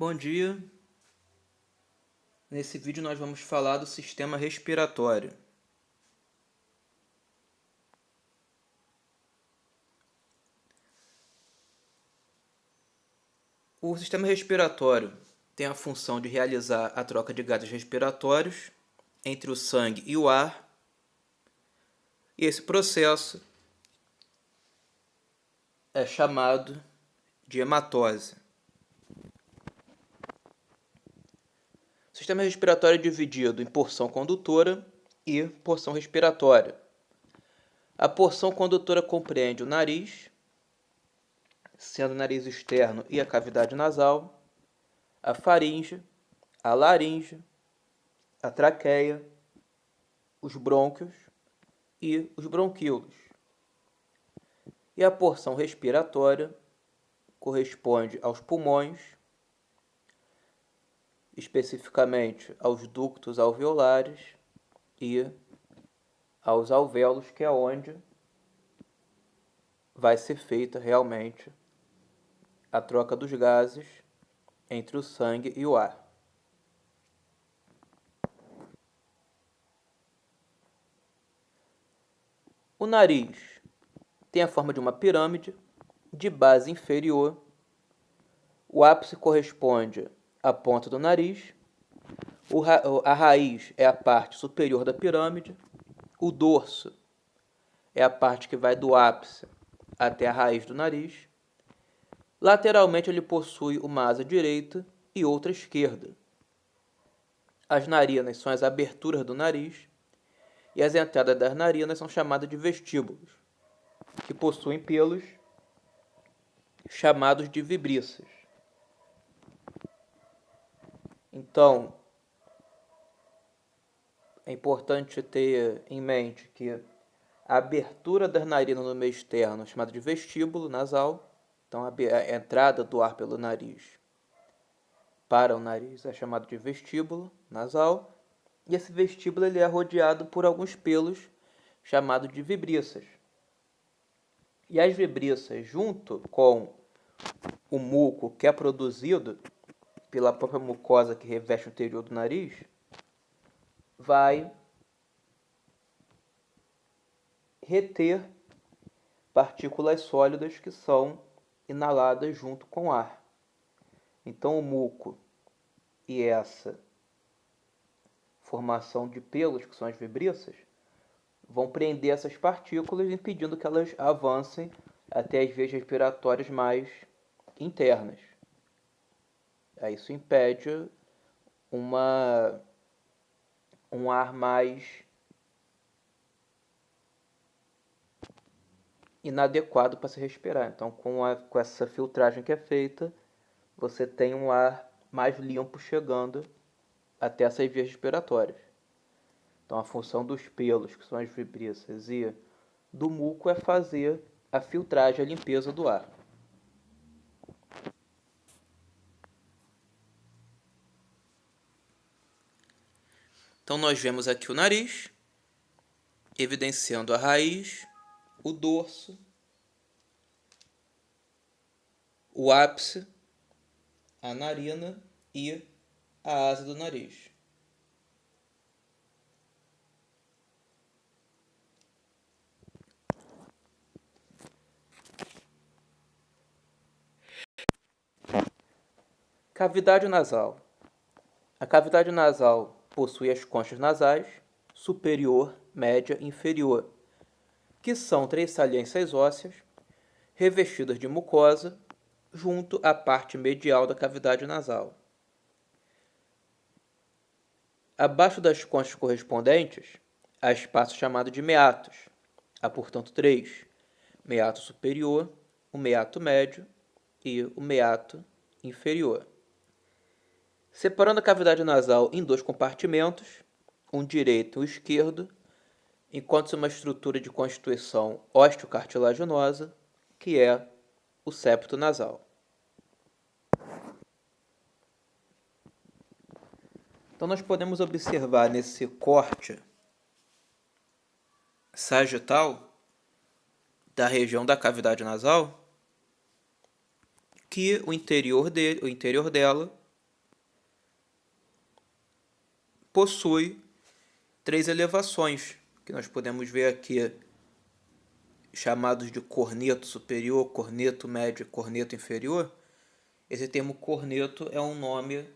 Bom dia. Nesse vídeo nós vamos falar do sistema respiratório. O sistema respiratório tem a função de realizar a troca de gases respiratórios entre o sangue e o ar. E esse processo é chamado de hematose. O sistema respiratório é dividido em porção condutora e porção respiratória. A porção condutora compreende o nariz, sendo o nariz externo e a cavidade nasal, a faringe, a laringe, a traqueia, os brônquios e os bronquíolos. E a porção respiratória corresponde aos pulmões, especificamente aos ductos alveolares e aos alvéolos, que é onde vai ser feita realmente a troca dos gases entre o sangue e o ar. O nariz tem a forma de uma pirâmide de base inferior. O ápice corresponde à ponta do nariz. A raiz é a parte superior da pirâmide. O dorso é a parte que vai do ápice até a raiz do nariz. Lateralmente ele possui uma asa direita e outra esquerda. As narinas são as aberturas do nariz e as entradas das narinas são chamadas de vestíbulos, que possuem pelos chamados de vibríças. Então, é importante ter em mente que a abertura das narinas no meio externo é chamada de vestíbulo nasal. Então, a entrada do ar pelo nariz para o nariz é chamado de vestíbulo nasal. E esse vestíbulo ele é rodeado por alguns pelos chamados de vibríças. E as vibríças, junto com o muco que é produzido pela própria mucosa que reveste o interior do nariz, vai reter partículas sólidas que são inaladas junto com o ar. Então o muco e essa formação de pelos, que são as vibríças, vão prender essas partículas, impedindo que elas avancem até as vias respiratórias mais internas. Isso impede um ar mais inadequado para se respirar. Então, com essa filtragem que é feita, você tem um ar mais limpo chegando até essas vias respiratórias. Então, a função dos pelos, que são as vibríças, e do muco é fazer a filtragem, a limpeza do ar. Então, nós vemos aqui o nariz, evidenciando a raiz, o dorso, o ápice, a narina e a asa do nariz. Cavidade nasal. A cavidade nasal possui as conchas nasais, superior, média e inferior, que são 3 saliências ósseas revestidas de mucosa junto à parte medial da cavidade nasal. Abaixo das conchas correspondentes, há espaço chamado de meatos. Há, portanto, 3: meato superior, o meato médio e o meato inferior. Separando a cavidade nasal em 2 compartimentos, um direito e um esquerdo, encontra-se uma estrutura de constituição osteocartilaginosa, que é o septo nasal. Então, nós podemos observar nesse corte sagital da região da cavidade nasal que o interior dela possui 3 elevações, que nós podemos ver aqui, chamados de corneto superior, corneto médio e corneto inferior. Esse termo corneto é um nome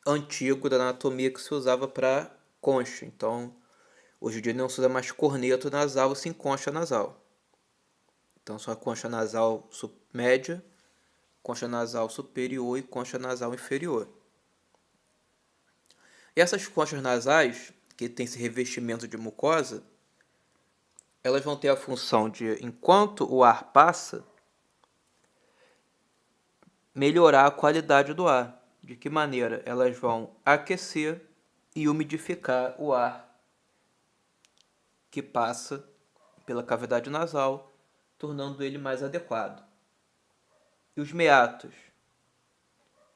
antigo da anatomia que se usava para concha. Então, hoje em dia não se usa mais corneto nasal, sim concha nasal. Então, só concha nasal média, concha nasal superior e concha nasal inferior. E essas conchas nasais, que têm esse revestimento de mucosa, elas vão ter a função de, enquanto o ar passa, melhorar a qualidade do ar. De que maneira? Elas vão aquecer e umidificar o ar que passa pela cavidade nasal, tornando ele mais adequado. E os meatos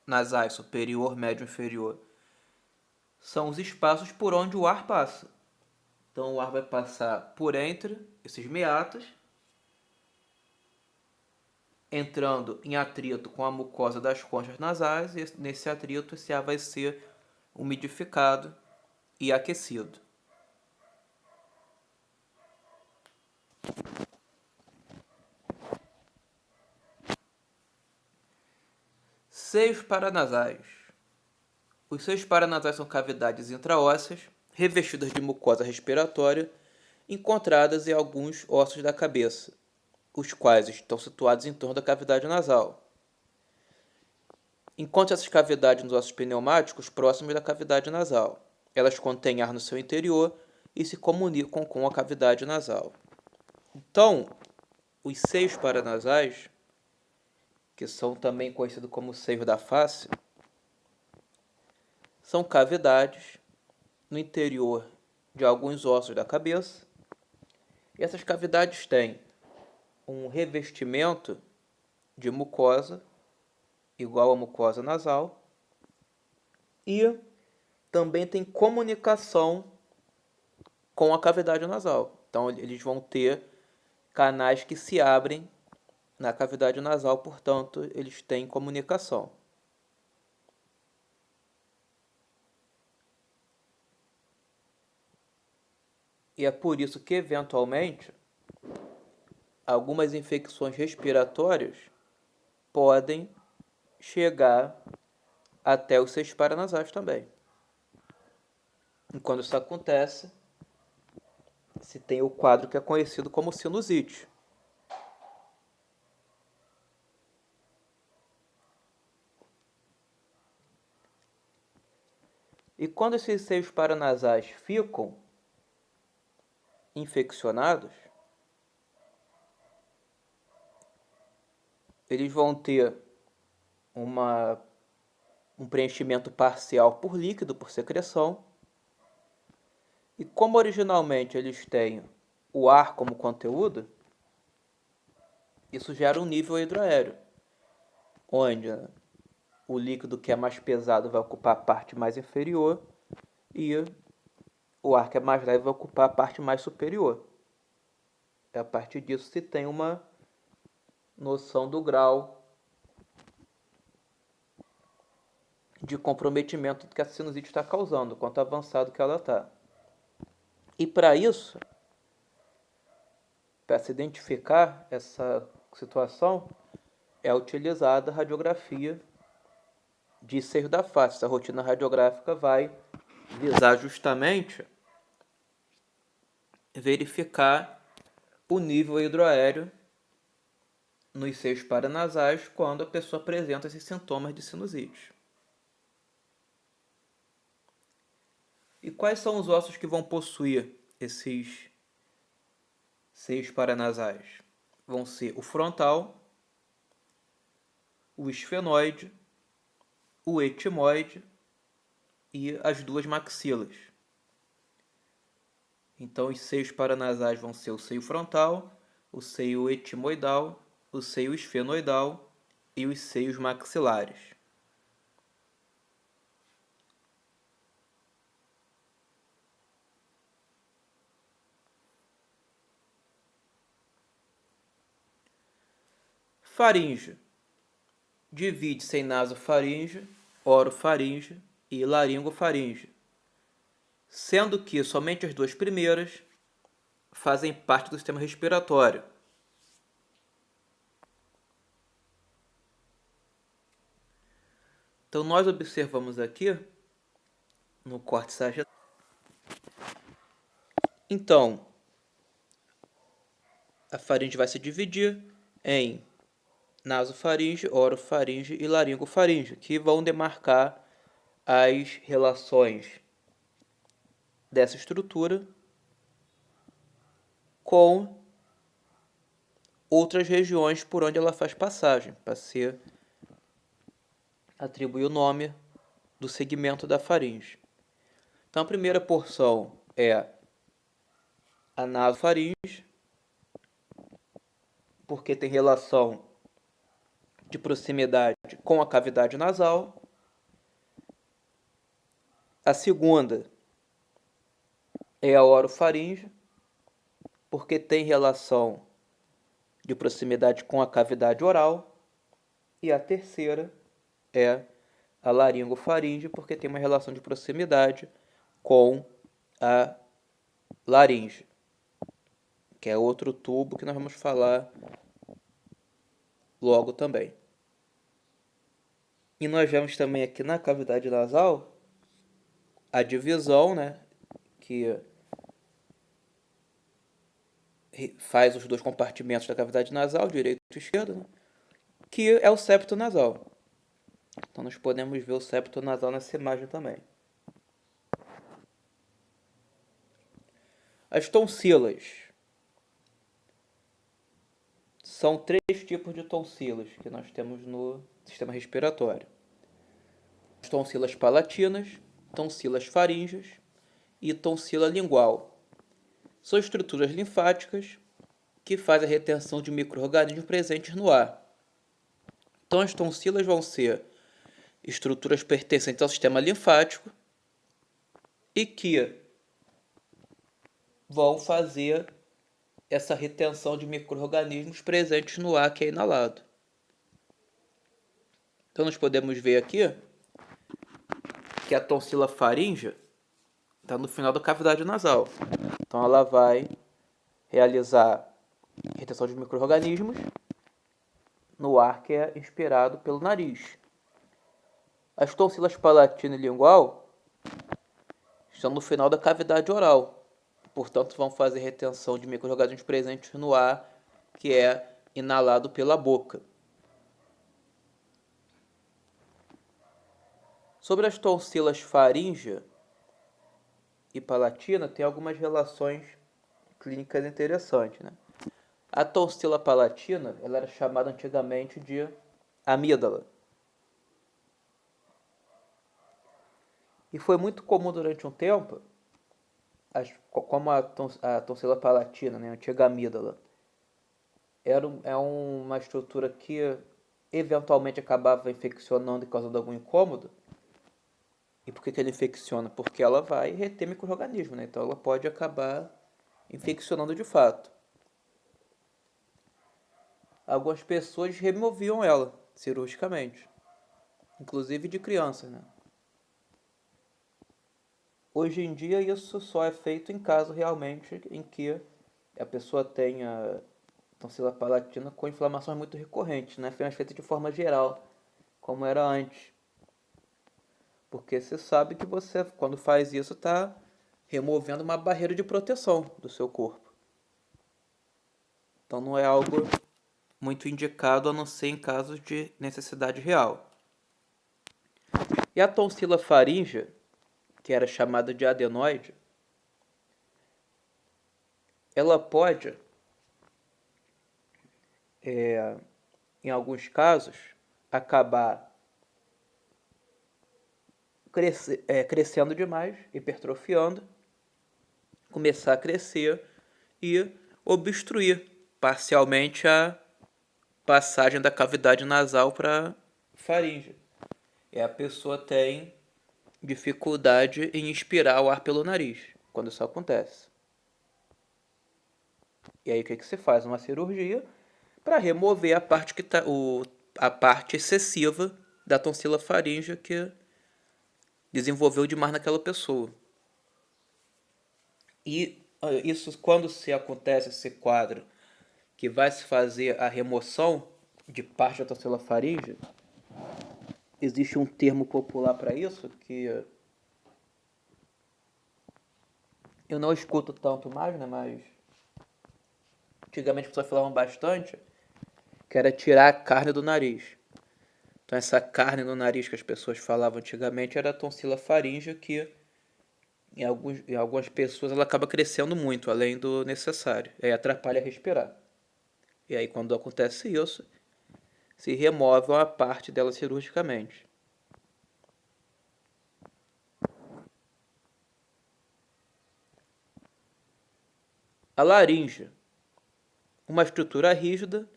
nasais superior, médio e inferior são os espaços por onde o ar passa. Então o ar vai passar por entre esses meatos, entrando em atrito com a mucosa das conchas nasais, e nesse atrito esse ar vai ser umidificado e aquecido. Seios paranasais. Os seios paranasais são cavidades intraósseas, revestidas de mucosa respiratória, encontradas em alguns ossos da cabeça, os quais estão situados em torno da cavidade nasal. Encontre essas cavidades nos ossos pneumáticos próximos da cavidade nasal. Elas contêm ar no seu interior e se comunicam com a cavidade nasal. Então, os seios paranasais, que são também conhecidos como seios da face, são cavidades no interior de alguns ossos da cabeça. E essas cavidades têm um revestimento de mucosa, igual à mucosa nasal, e também tem comunicação com a cavidade nasal. Então, eles vão ter canais que se abrem na cavidade nasal, portanto, eles têm comunicação. E é por isso que, eventualmente, algumas infecções respiratórias podem chegar até os seios paranasais também. E quando isso acontece, se tem o quadro que é conhecido como sinusite. E quando esses seios paranasais ficam infeccionados, eles vão ter um preenchimento parcial por líquido, por secreção. E como originalmente eles têm o ar como conteúdo, isso gera um nível hidroaéreo, onde o líquido que é mais pesado vai ocupar a parte mais inferior e o ar que é mais leve vai ocupar a parte mais superior. A partir disso se tem uma noção do grau de comprometimento que a sinusite está causando, quanto avançado que ela está. E para isso, para se identificar essa situação, é utilizada a radiografia de seio da face. Essa rotina radiográfica vai visar justamente verificar o nível hidroaéreo nos seios paranasais quando a pessoa apresenta esses sintomas de sinusite. E quais são os ossos que vão possuir esses seios paranasais? Vão ser o frontal, o esfenoide, o etimoide e as duas maxilas. Então, os seios paranasais vão ser o seio frontal, o seio etimoidal, o seio esfenoidal e os seios maxilares. Faringe. Divide-se em nasofaringe, orofaringe e laringofaringe, sendo que somente as duas primeiras fazem parte do sistema respiratório. Então, nós observamos aqui no corte sagital. Então, a faringe vai se dividir em nasofaringe, orofaringe e laringofaringe, que vão demarcar as relações dessa estrutura com outras regiões por onde ela faz passagem, para se atribuir o nome do segmento da faringe. Então, a primeira porção é a nasofaringe, porque tem relação de proximidade com a cavidade nasal. A segunda é a orofaringe, porque tem relação de proximidade com a cavidade oral. E a terceira é a laringofaringe, porque tem uma relação de proximidade com a laringe, que é outro tubo que nós vamos falar logo também. E nós vemos também aqui na cavidade nasal a divisão, né, que faz os dois compartimentos da cavidade nasal, direito e esquerdo, né, que é o septo nasal. Então nós podemos ver o septo nasal nessa imagem também. As tonsilas. São 3 tipos de tonsilas que nós temos no sistema respiratório. As tonsilas palatinas, tonsilas faríngeas e tonsila lingual. São estruturas linfáticas que fazem a retenção de micro-organismos presentes no ar. Então as tonsilas vão ser estruturas pertencentes ao sistema linfático e que vão fazer essa retenção de micro-organismos presentes no ar que é inalado. Então nós podemos ver aqui que a tonsila faríngea está no final da cavidade nasal. Então ela vai realizar retenção de micro-organismos no ar que é inspirado pelo nariz. As tonsilas palatina e lingual estão no final da cavidade oral. Portanto, vão fazer retenção de micro-organismos presentes no ar que é inalado pela boca. Sobre as tonsilas faríngea e palatina, tem algumas relações clínicas interessantes, né? A tonsila palatina, ela era chamada antigamente de amígdala. E foi muito comum durante um tempo, como a tonsila palatina, né, a antiga amígdala, é uma estrutura que eventualmente acabava infeccionando e causando algum incômodo. E por que ela infecciona? Porque ela vai reter micro-organismos, né? Então ela pode acabar infeccionando de fato. Algumas pessoas removiam ela cirurgicamente, inclusive de crianças, né? Hoje em dia isso só é feito em caso realmente em que a pessoa tenha tonsila palatina com inflamações muito recorrentes, né? Foi feita de forma geral, como era antes. Porque você sabe que você, quando faz isso, está removendo uma barreira de proteção do seu corpo. Então não é algo muito indicado, a não ser em casos de necessidade real. E a tonsila faríngea, que era chamada de adenoide, ela pode, em alguns casos, acabar crescendo demais, hipertrofiando, começar a crescer e obstruir parcialmente a passagem da cavidade nasal para faringe. E a pessoa tem dificuldade em expirar o ar pelo nariz, quando isso acontece. E aí o que se faz? Uma cirurgia para remover a parte a parte excessiva da tonsila faríngea que desenvolveu demais naquela pessoa. E isso, quando se acontece esse quadro, que vai se fazer a remoção de parte da tonsilila faríngea, existe um termo popular para isso que eu não escuto tanto mais, né? Mas antigamente as pessoas falavam bastante, que era tirar a carne do nariz. Então essa carne no nariz que as pessoas falavam antigamente era a tonsila faríngea, que em algumas pessoas ela acaba crescendo muito, além do necessário. E aí atrapalha a respirar. E aí quando acontece isso, se remove uma parte dela cirurgicamente. A laringe, uma estrutura rígida,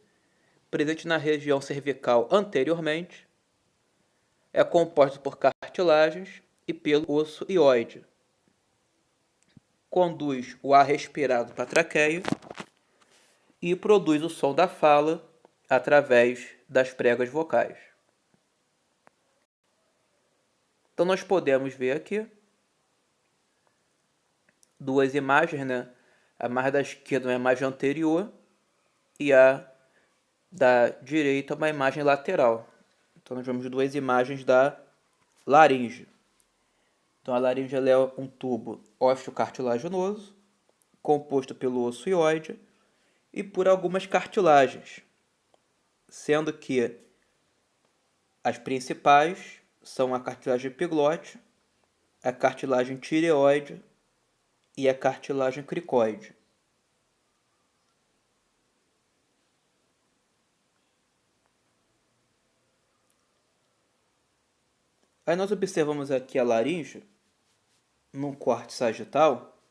presente na região cervical anteriormente, é composta por cartilagens e pelo osso hioide. Conduz o ar respirado para a traqueia e produz o som da fala através das pregas vocais. Então nós podemos ver aqui duas imagens, né? A mais da esquerda é uma imagem anterior e a da direita é uma imagem lateral. Então nós vemos duas imagens da laringe. Então a laringe é um tubo osteocartilaginoso, composto pelo osso hioide e por algumas cartilagens, sendo que as principais são a cartilagem epiglote, a cartilagem tireoide e a cartilagem cricoide. Aí nós observamos aqui a laringe num corte sagital.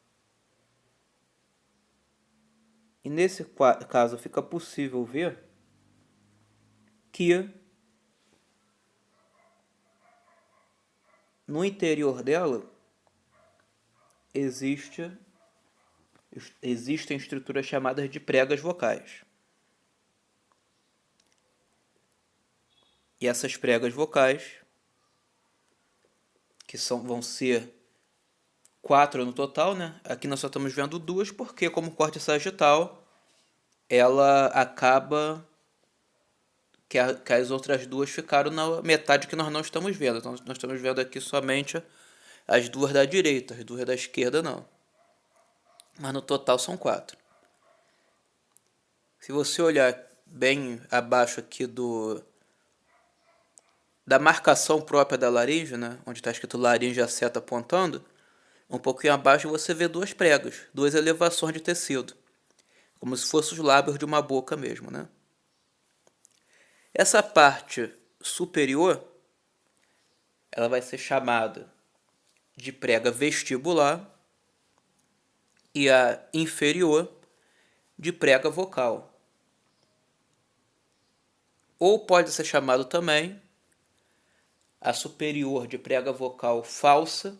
E nesse caso fica possível ver que no interior dela existem estruturas chamadas de pregas vocais. E essas pregas vocais, que vão ser 4 no total, né? Aqui nós só estamos vendo 2 porque, como corte sagital, ela acaba que as outras 2 ficaram na metade que nós não estamos vendo. Então nós estamos vendo aqui somente as 2 da direita, as 2 da esquerda não. Mas no total são 4. Se você olhar bem abaixo aqui da marcação própria da laringe, né, onde está escrito laringe, a seta apontando, um pouquinho abaixo você vê 2 pregas, 2 elevações de tecido, como se fossem os lábios de uma boca mesmo, né? Essa parte superior, ela vai ser chamada de prega vestibular e a inferior de prega vocal. Ou pode ser chamado também a superior de prega vocal falsa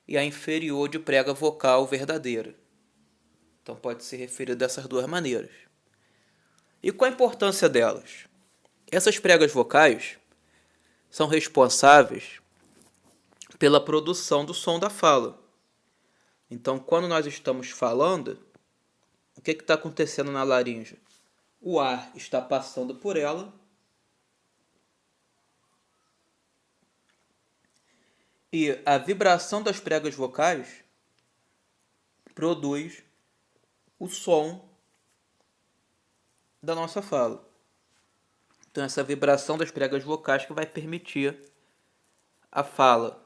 e a inferior de prega vocal verdadeira. Então pode ser referido dessas 2 maneiras. E qual a importância delas? Essas pregas vocais são responsáveis pela produção do som da fala. Então, quando nós estamos falando, o que está acontecendo na laringe? O ar está passando por ela e a vibração das pregas vocais produz o som da nossa fala. Então, essa vibração das pregas vocais que vai permitir a fala.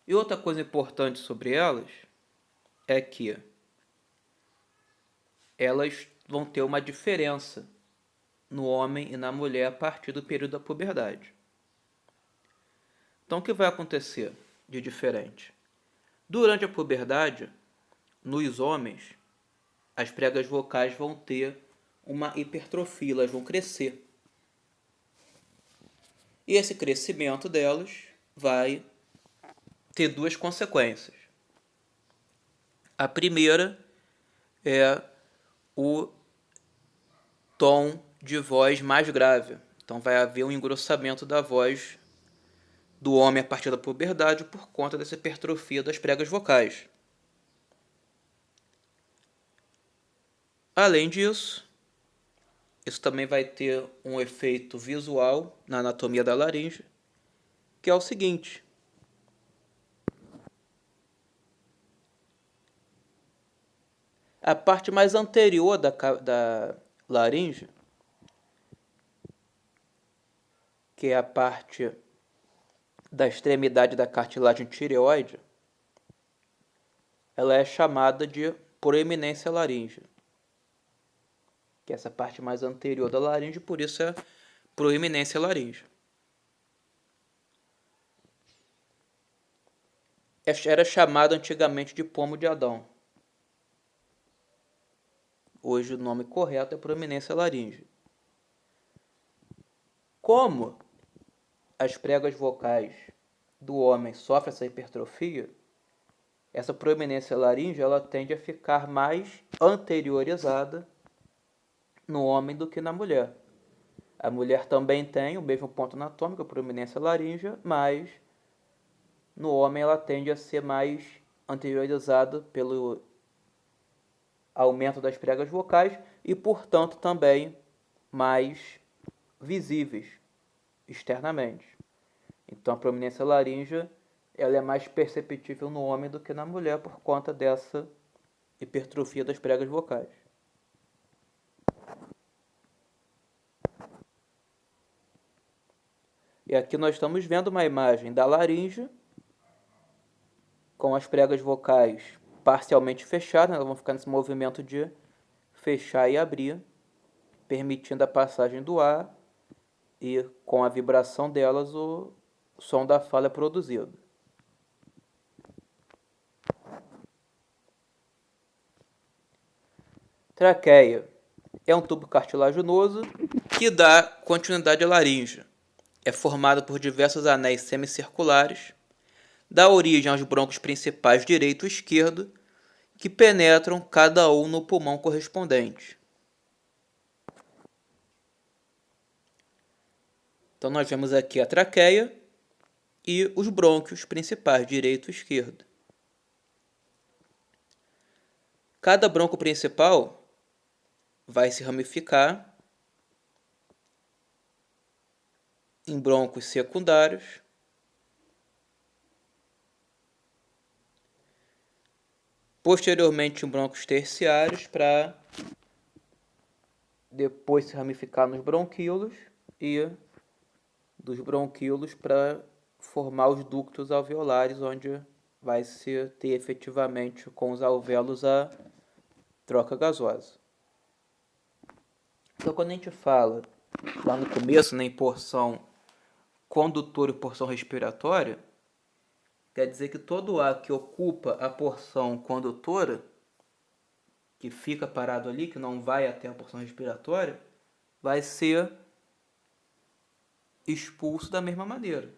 E outra coisa importante sobre elas é que elas vão ter uma diferença no homem e na mulher a partir do período da puberdade. Então, o que vai acontecer de diferente? Durante a puberdade, nos homens, as pregas vocais vão ter uma hipertrofia, elas vão crescer. E esse crescimento delas vai ter 2 consequências. A primeira é o tom de voz mais grave. Então vai haver um engrossamento da voz do homem a partir da puberdade por conta dessa hipertrofia das pregas vocais. Além disso, isso também vai ter um efeito visual na anatomia da laringe, que é o seguinte: a parte mais anterior da laringe, que é a parte da extremidade da cartilagem tireoide, ela é chamada de proeminência laríngea, que é essa parte mais anterior da laringe, por isso é proeminência laríngea. Era chamado antigamente de pomo de Adão. Hoje o nome correto é proeminência laríngea. Como as pregas vocais do homem sofrem essa hipertrofia, essa proeminência laríngea ela tende a ficar mais anteriorizada no homem do que na mulher. A mulher também tem o mesmo ponto anatômico, a proeminência laríngea, mas no homem ela tende a ser mais anteriorizada pelo aumento das pregas vocais e, portanto, também mais visíveis externamente. Então, a proeminência laríngea ela é mais perceptível no homem do que na mulher por conta dessa hipertrofia das pregas vocais. E aqui nós estamos vendo uma imagem da laringe com as pregas vocais parcialmente fechadas, elas vão ficar nesse movimento de fechar e abrir, permitindo a passagem do ar e com a vibração delas o som da fala é produzido. Traqueia é um tubo cartilaginoso que dá continuidade à laringe. É formado por diversos anéis semicirculares, dá origem aos brônquios principais direito e esquerdo, que penetram cada um no pulmão correspondente. Então nós vemos aqui a traqueia e os brônquios principais direito e esquerdo. Cada brônquio principal vai se ramificar em brônquios secundários, posteriormente em brônquios terciários, para depois se ramificar nos bronquíolos e dos bronquíolos para formar os ductos alveolares, onde vai se ter efetivamente com os alvéolos a troca gasosa. Então, quando a gente fala lá no começo, em porção condutora e porção respiratória, quer dizer que todo o ar que ocupa a porção condutora, que fica parado ali, que não vai até a porção respiratória, vai ser expulso da mesma maneira,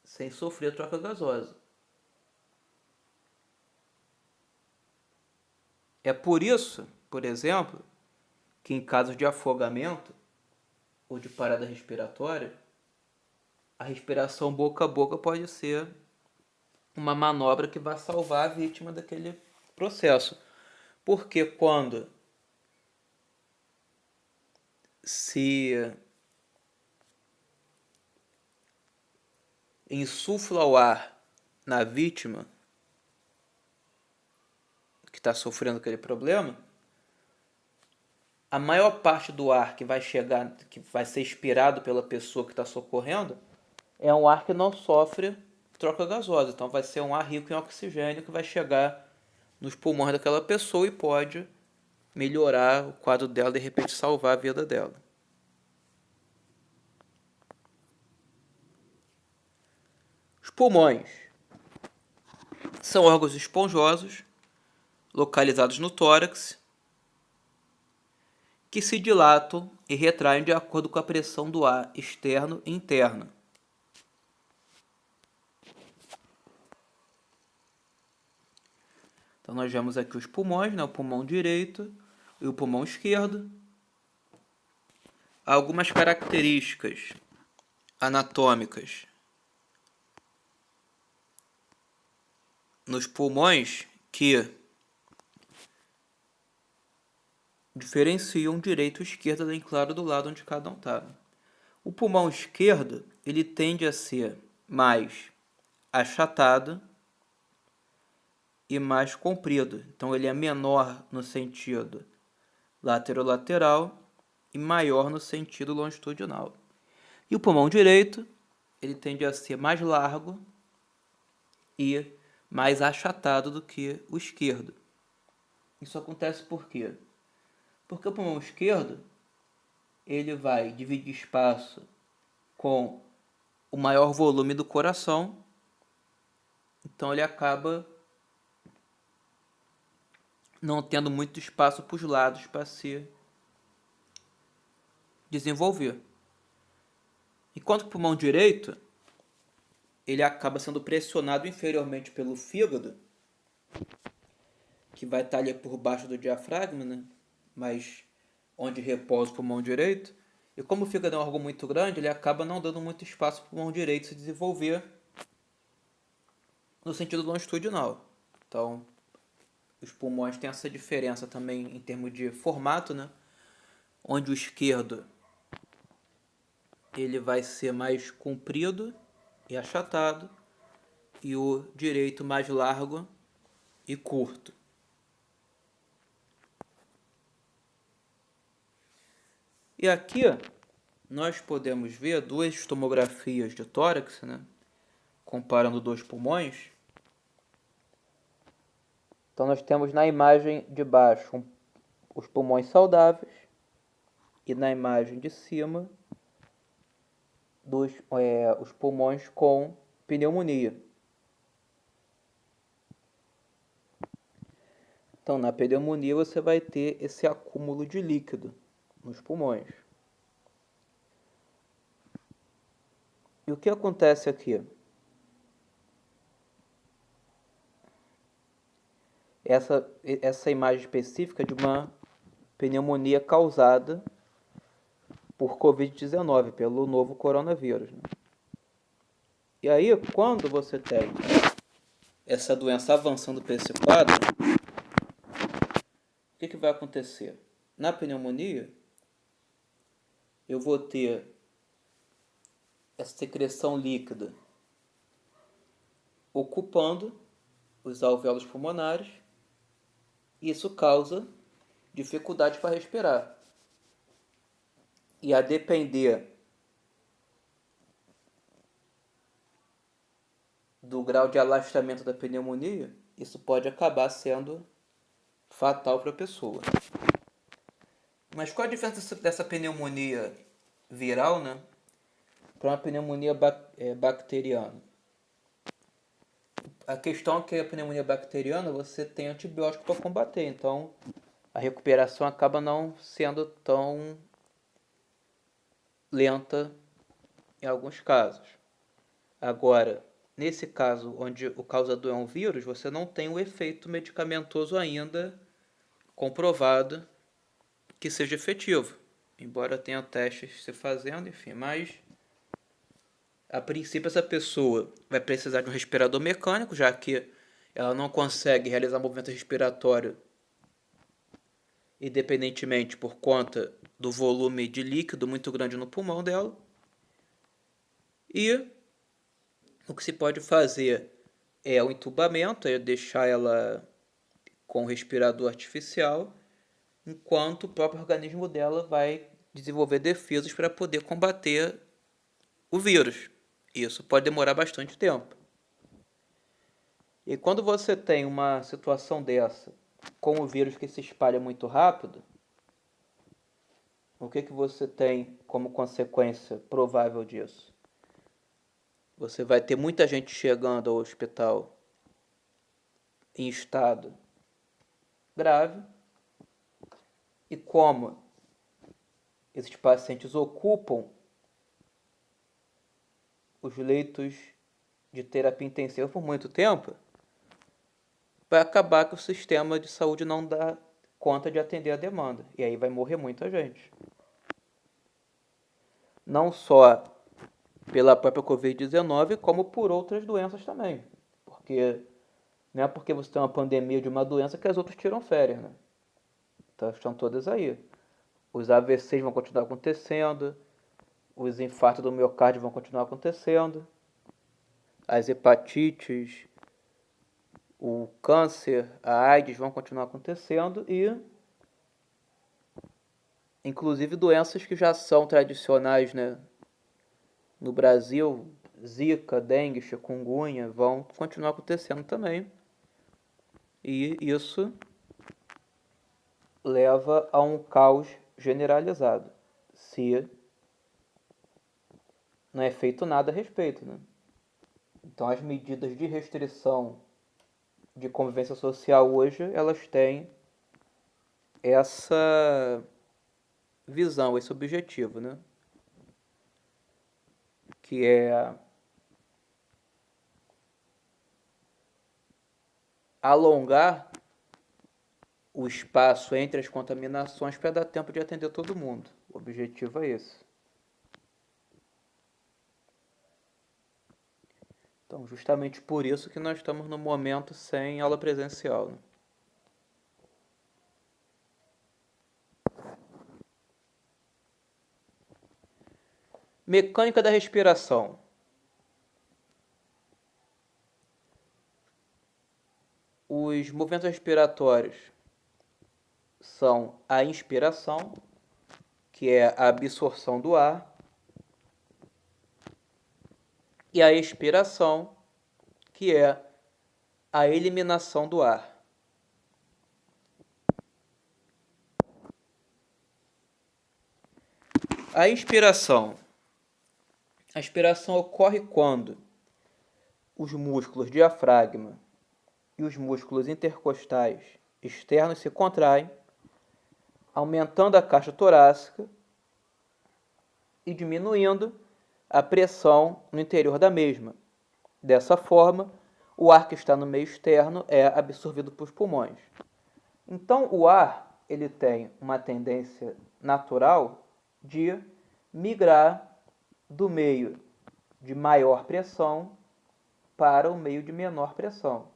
sem sofrer troca gasosa. É por isso, por exemplo, que em casos de afogamento ou de parada respiratória, a respiração boca a boca pode ser uma manobra que vai salvar a vítima daquele processo. Porque quando se insufla o ar na vítima que está sofrendo aquele problema, a maior parte do ar que vai chegar, que vai ser expirado pela pessoa que está socorrendo, é um ar que não sofre troca gasosa. Então vai ser um ar rico em oxigênio que vai chegar nos pulmões daquela pessoa e pode melhorar o quadro dela, de repente salvar a vida dela. Os pulmões são órgãos esponjosos localizados no tórax que se dilatam e retraem de acordo com a pressão do ar externo e interno. Então, nós vemos aqui os pulmões, né? O pulmão direito e o pulmão esquerdo. Há algumas características anatômicas nos pulmões que diferenciam direito e esquerda, bem claro, do lado onde cada um está. O pulmão esquerdo, ele tende a ser mais achatado e mais comprido. Então, ele é menor no sentido laterolateral e maior no sentido longitudinal. E o pulmão direito, ele tende a ser mais largo e mais achatado do que o esquerdo. Isso acontece por quê? Porque o pulmão esquerdo, ele vai dividir espaço com o maior volume do coração, então ele acaba não tendo muito espaço para os lados para se desenvolver. Enquanto que o pulmão direito, ele acaba sendo pressionado inferiormente pelo fígado, que vai estar ali por baixo do diafragma, né? Mas onde repousa o pulmão direito. E como o fígado é um órgão muito grande, ele acaba não dando muito espaço para o pulmão direito se desenvolver no sentido longitudinal. Então, os pulmões têm essa diferença também em termos de formato, né? Onde o esquerdo ele vai ser mais comprido e achatado, e o direito mais largo e curto. E aqui nós podemos ver duas tomografias de tórax, né? Comparando dois pulmões. Então nós temos na imagem de baixo os pulmões saudáveis e na imagem de cima os pulmões com pneumonia. Então na pneumonia você vai ter esse acúmulo de líquido nos pulmões. E o que acontece aqui? Essa imagem específica de uma pneumonia causada por Covid-19, pelo novo coronavírus, né? E aí, quando você tem essa doença avançando para esse quadro, o que vai acontecer? Na pneumonia, eu vou ter essa secreção líquida ocupando os alvéolos pulmonares, e isso causa dificuldade para respirar. E a depender do grau de alastramento da pneumonia, isso pode acabar sendo fatal para a pessoa. Mas qual a diferença dessa pneumonia viral, né, para uma pneumonia bacteriana? A questão é que a pneumonia bacteriana você tem antibiótico para combater, então a recuperação acaba não sendo tão lenta em alguns casos. Agora, nesse caso onde o causador é um vírus, você não tem o efeito medicamentoso ainda comprovado que seja efetivo, embora tenha testes se fazendo, enfim, mas a princípio essa pessoa vai precisar de um respirador mecânico, já que ela não consegue realizar movimento respiratório independentemente por conta do volume de líquido muito grande no pulmão dela. E o que se pode fazer é o entubamento, é deixar ela com o respirador artificial, enquanto o próprio organismo dela vai desenvolver defesas para poder combater o vírus. Isso pode demorar bastante tempo. E quando você tem uma situação dessa, com o vírus que se espalha muito rápido, o que você tem como consequência provável disso? Você vai ter muita gente chegando ao hospital em estado grave, e como esses pacientes ocupam os leitos de terapia intensiva por muito tempo, vai acabar que o sistema de saúde não dá conta de atender a demanda. E aí vai morrer muita gente. Não só pela própria Covid-19, como por outras doenças também. Porque não é porque você tem uma pandemia de uma doença que as outras tiram férias, né? Então estão todas aí. Os AVCs vão continuar acontecendo, os infartos do miocárdio vão continuar acontecendo, as hepatites, o câncer, a AIDS vão continuar acontecendo e, inclusive, doenças que já são tradicionais, né? No Brasil, Zika, dengue, chikungunya vão continuar acontecendo também. E isso leva a um caos generalizado, se não é feito nada a respeito, né? Então as medidas de restrição de convivência social hoje, elas têm essa visão, esse objetivo, né? Que é alongar o espaço entre as contaminações para dar tempo de atender todo mundo. O objetivo é esse. Então, justamente por isso que nós estamos no momento sem aula presencial, né? Mecânica da respiração. Os movimentos respiratórios são a inspiração, que é a absorção do ar, e a expiração, que é a eliminação do ar. A inspiração. A inspiração ocorre quando os músculos diafragma e os músculos intercostais externos se contraem, aumentando a caixa torácica e diminuindo a pressão no interior da mesma. Dessa forma, o ar que está no meio externo é absorvido pelos pulmões. Então, o ar ele tem uma tendência natural de migrar do meio de maior pressão para o meio de menor pressão.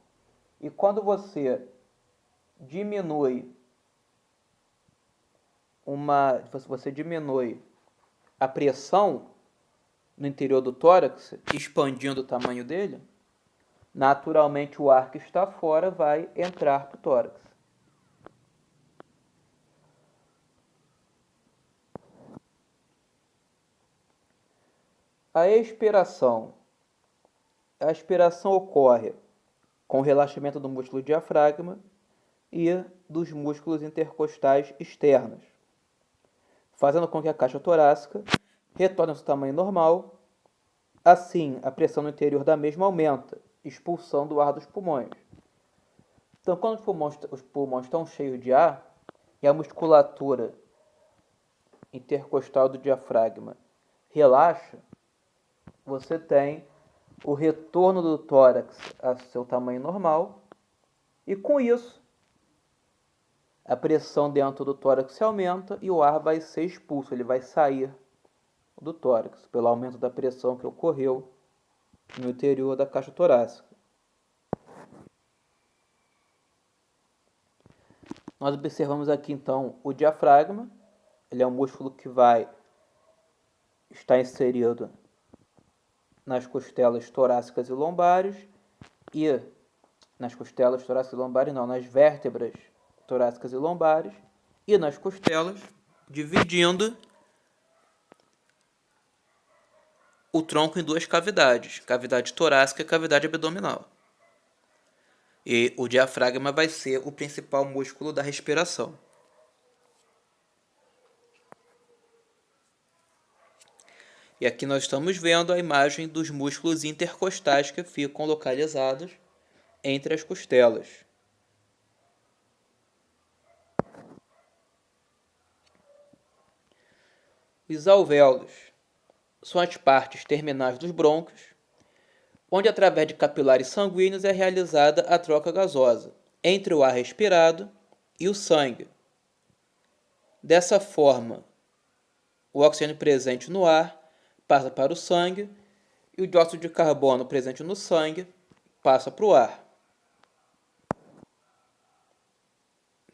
E quando você diminui a pressão no interior do tórax, expandindo o tamanho dele, naturalmente o ar que está fora vai entrar para o tórax. A expiração. A expiração ocorre com o relaxamento do músculo diafragma e dos músculos intercostais externos, fazendo com que a caixa torácica retorne ao seu tamanho normal. Assim, a pressão no interior da mesma aumenta, expulsando o ar dos pulmões. Então, quando os pulmões estão cheios de ar e a musculatura intercostal do diafragma relaxa, você tem o retorno do tórax ao seu tamanho normal e, com isso, a pressão dentro do tórax se aumenta e o ar vai ser expulso, ele vai sair do tórax pelo aumento da pressão que ocorreu no interior da caixa torácica. Nós observamos aqui então o diafragma. Ele é um músculo que vai estar inserido nas costelas torácicas e lombares e nas costelas torácicas e lombares não, nas vértebras torácicas e lombares e nas costelas, dividindo o tronco em duas cavidades, cavidade torácica e cavidade abdominal. E o diafragma vai ser o principal músculo da respiração. E aqui nós estamos vendo a imagem dos músculos intercostais que ficam localizados entre as costelas. Os alvéolos são as partes terminais dos brônquios, onde através de capilares sanguíneos é realizada a troca gasosa, entre o ar respirado e o sangue. Dessa forma, o oxigênio presente no ar passa para o sangue e o dióxido de carbono presente no sangue passa para o ar.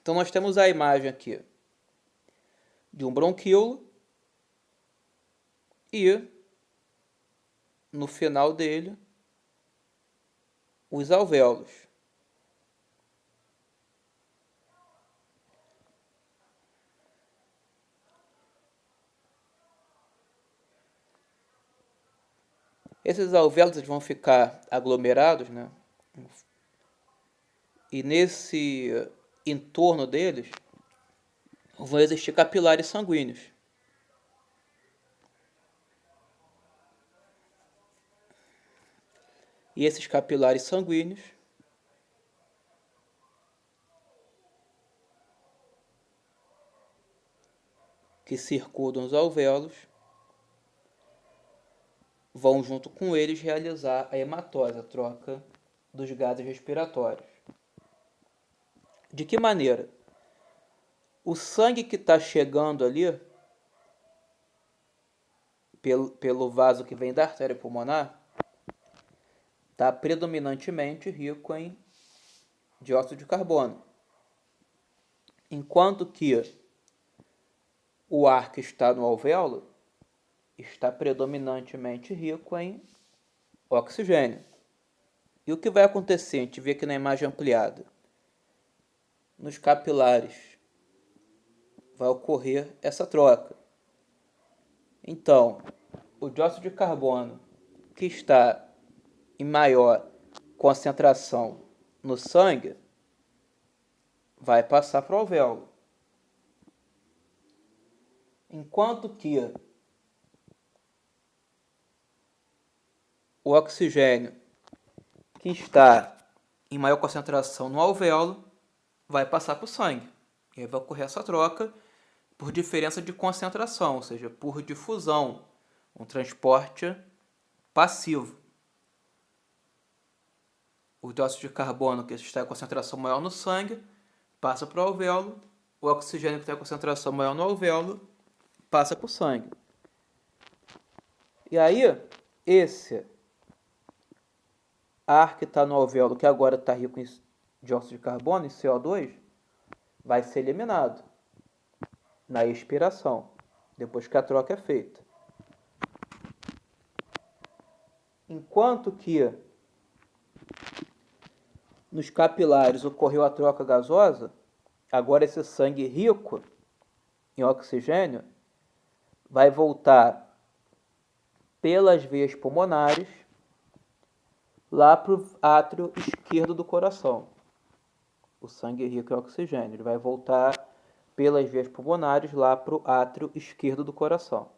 Então, nós temos a imagem aqui de um bronquíolo e, no final dele, os alvéolos. Esses alvéolos vão ficar aglomerados, né? E nesse entorno deles vão existir capilares sanguíneos. E esses capilares sanguíneos que circundam os alvéolos vão junto com eles realizar a hematose, a troca dos gases respiratórios. De que maneira? O sangue que está chegando ali, pelo vaso que vem da artéria pulmonar, está predominantemente rico em dióxido de carbono. Enquanto que o ar que está no alvéolo está predominantemente rico em oxigênio. E o que vai acontecer? A gente vê aqui na imagem ampliada. Nos capilares vai ocorrer essa troca. Então, o dióxido de carbono que está em maior concentração no sangue vai passar para o alvéolo. Enquanto que o oxigênio que está em maior concentração no alvéolo vai passar para o sangue. E aí vai ocorrer essa troca por diferença de concentração, ou seja, por difusão, um transporte passivo. O dióxido de carbono que está em concentração maior no sangue passa para o alvéolo, o oxigênio que está em concentração maior no alvéolo passa para o sangue. E aí, esse ar que está no alvéolo, que agora está rico em dióxido de carbono, em CO2, vai ser eliminado na expiração, depois que a troca é feita. Enquanto que nos capilares ocorreu a troca gasosa, agora esse sangue rico em oxigênio vai voltar pelas veias pulmonares lá para o átrio esquerdo do coração. O sangue rico em oxigênio, ele vai voltar pelas veias pulmonares lá para o átrio esquerdo do coração.